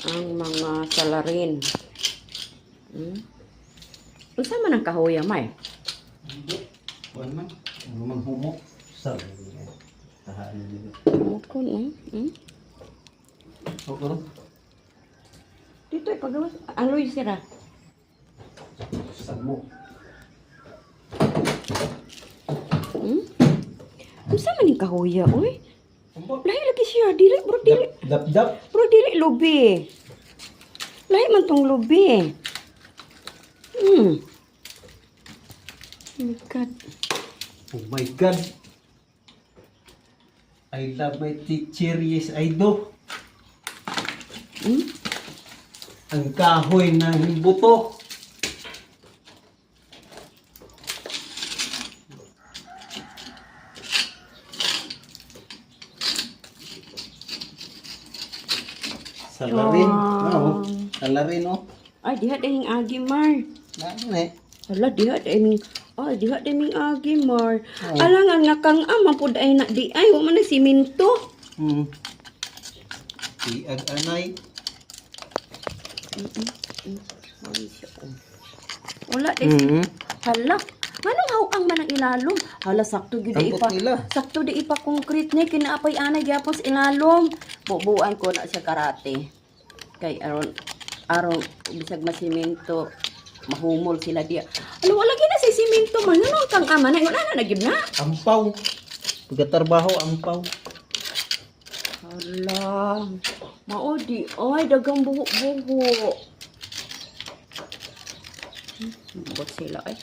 Ang mga salarin. Unsa man ang kahoy may? Kuan man, ano man humok sa tahan dito. Kun Okay. Dito ay pagawas. Aloy sira. Sabmo. Unsa man ang kahoy oy? Lahi lagi siya, dili bro dili. Dap. Bro dili lubi. Lahi man tong lubi. Oh my God. Oh my God. I love my teacher, yes I do. Ang kahoy ng buto. Salarin. Wow. Salarin, oh. Ay diha dahing agi mar. Nani? Hala diha dahing diha dahing agi mar. Alangan nga kang ama pud ay na di ay wa man na siminto. Iag-anay. Wala din. Hala. Manong hawang man ang ilalom? Hala sakto gyud Ang ipa. putila. Sakto di ipa concrete ni kinaapay anay gyapon sa ilalom. Bubuan ko na siya karate. Kay aron bisag masimento mahumol sila diya. Ano wala gyud na si simento man ano kang ama na wala na gyud na. Ampaw. Pagkatrabaho, ampaw. Hala. Maudi ay dagang buhok-buhok. Bot sila ay.